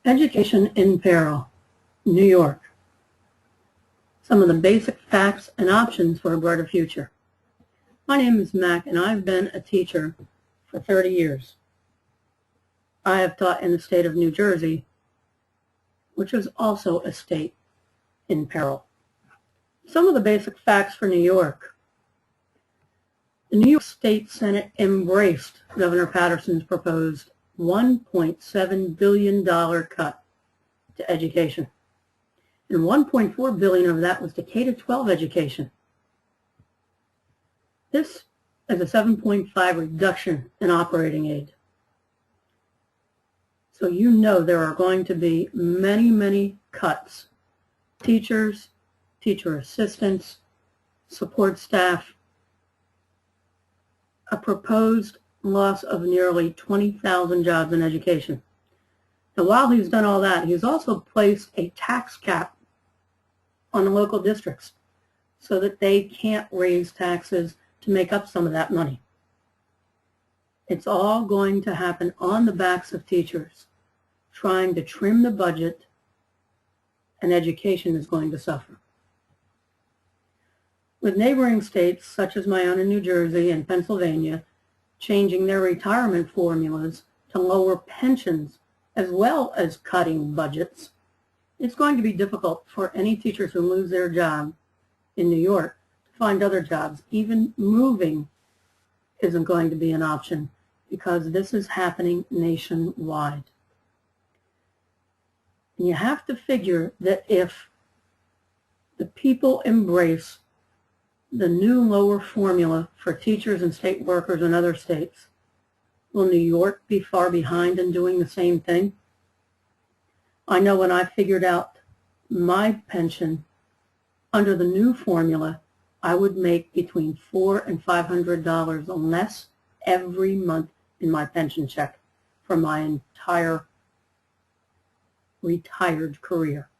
Education in Peril, New York. Some of the basic facts and options for a brighter future. My name is Mac, and I've been a teacher for 30 years. I have taught in the state of New Jersey, which is also a state in peril. Some of the basic facts for New York. The New York State Senate embraced Governor Patterson's proposed $1.7 billion cut to education. And $1.4 billion of that was to K-12 education. This is a 7.5 reduction in operating aid. So you know there are going to be many, many cuts. Teachers, teacher assistants, support staff, a proposed loss of nearly 20,000 jobs in education. Now, while he's done all that, he's also placed a tax cap on the local districts so that they can't raise taxes to make up some of that money. It's all going to happen on the backs of teachers trying to trim the budget, and education is going to suffer. With neighboring states, such as my own in New Jersey and Pennsylvania, changing their retirement formulas to lower pensions as well as cutting budgets, it's going to be difficult for any teachers who lose their job in New York to find other jobs. Even moving isn't going to be an option because this is happening nationwide. And you have to figure that if the people embrace the new lower formula for teachers and state workers in other states, will New York be far behind in doing the same thing? I know when I figured out my pension under the new formula, I would make between $400 and $500 less every month in my pension check for my entire retired career.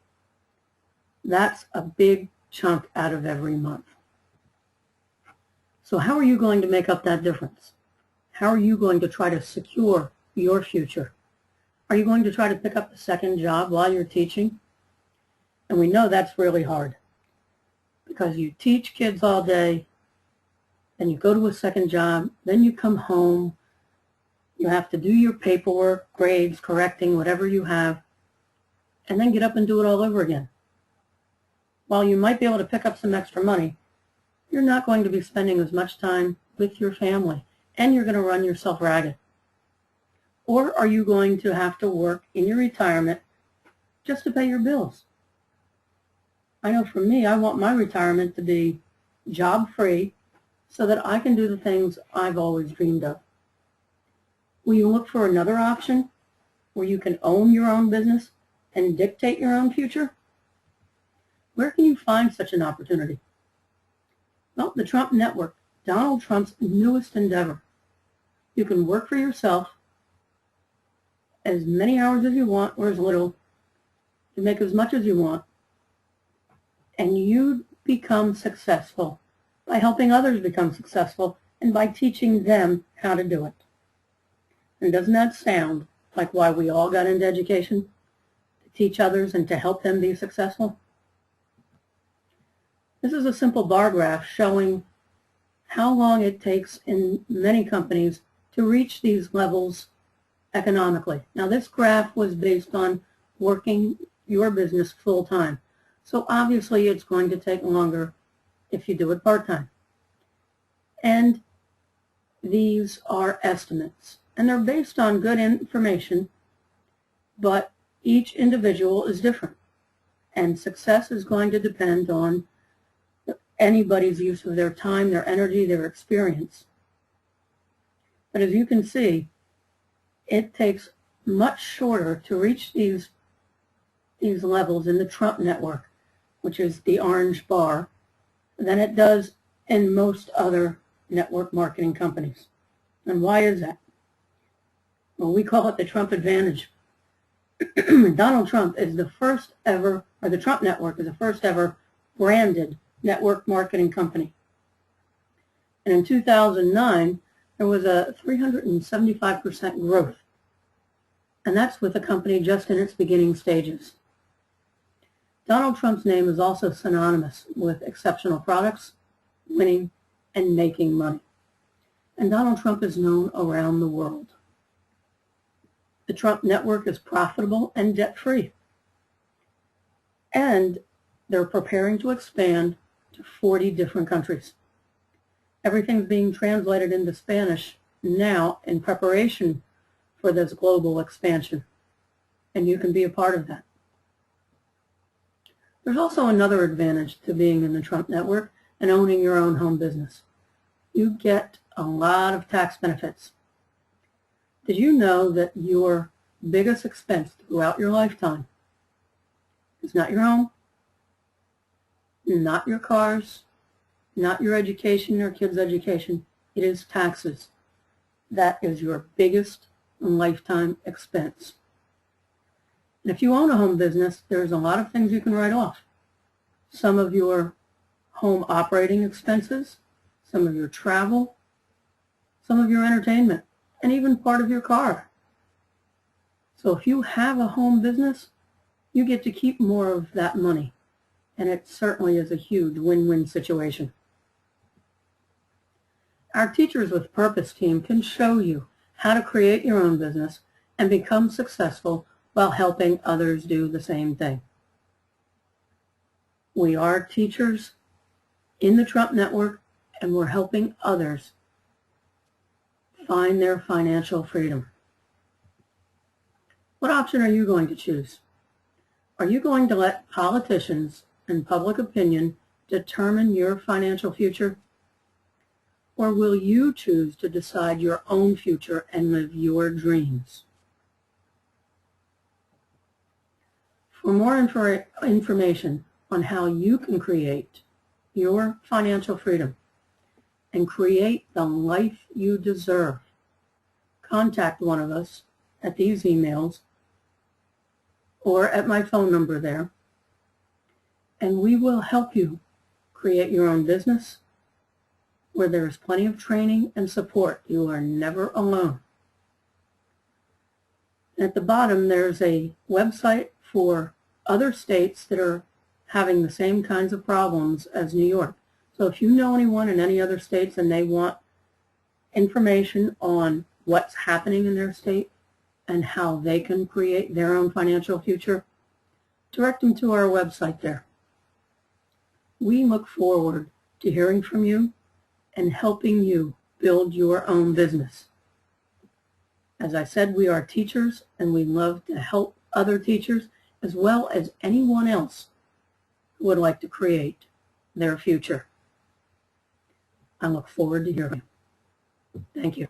That's a big chunk out of every month. So how are you going to make up that difference? How are you going to try to secure your future? Are you going to try to pick up a second job while you're teaching? And we know that's really hard because you teach kids all day, then you go to a second job, then you come home, you have to do your paperwork, grades, correcting, whatever you have, and then get up and do it all over again. While you might be able to pick up some extra money, you're not going to be spending as much time with your family, and you're going to run yourself ragged. Or are you going to have to work in your retirement just to pay your bills? I know for me, I want my retirement to be job-free so that I can do the things I've always dreamed of. Will you look for another option where you can own your own business and dictate your own future? Where can you find such an opportunity? Well, the Trump Network, Donald Trump's newest endeavor. You can work for yourself as many hours as you want or as little. You make as much as you want. And you become successful by helping others become successful and by teaching them how to do it. And doesn't that sound like why we all got into education? To teach others and to help them be successful? This is a simple bar graph showing how long it takes in many companies to reach these levels economically. Now, this graph was based on working your business full-time. So obviously it's going to take longer if you do it part-time. And these are estimates. And they're based on good information, but each individual is different. And success is going to depend on anybody's use of their time, their energy, their experience. But as you can see, it takes much shorter to reach these levels in the Trump Network, which is the orange bar, than it does in most other network marketing companies. And why is that? Well, we call it the Trump advantage. Donald Trump is the first ever, or the Trump Network is the first ever branded network marketing company. And in 2009, there was a 375% growth and that's with a company just in its beginning stages. Donald Trump's name is also synonymous with exceptional products, winning, and making money. And Donald Trump is known around the world. The Trump Network is profitable and debt-free. And they're preparing to expand to 40 different countries. Everything's being translated into Spanish now in preparation for this global expansion. And you can be a part of that. There's also another advantage to being in the Trump Network and owning your own home business. You get a lot of tax benefits. Did you know that your biggest expense throughout your lifetime is not your home, not your cars, not your education or kids' education? It is taxes. That is your biggest lifetime expense. And if you own a home business, there's a lot of things you can write off. Some of your home operating expenses, some of your travel, some of your entertainment, and even part of your car. So if you have a home business, you get to keep more of that money. And it certainly is a huge win-win situation. Our Teachers with Purpose team can show you how to create your own business and become successful while helping others do the same thing. We are teachers in the Trump Network, and we're helping others find their financial freedom. What option are you going to choose? Are you going to let politicians and public opinion determine your financial future? Or will you choose to decide your own future and live your dreams? For more information on how you can create your financial freedom and create the life you deserve, contact one of us at these emails or at my phone number there, and we will help you create your own business where there is plenty of training and support. You are never alone. At the bottom, there's a website for other states that are having the same kinds of problems as New York. So if you know anyone in any other states and they want information on what's happening in their state and how they can create their own financial future, direct them to our website there. We look forward to hearing from you and helping you build your own business. As I said, we are teachers, and we love to help other teachers as well as anyone else who would like to create their future. I look forward to hearing you. Thank you.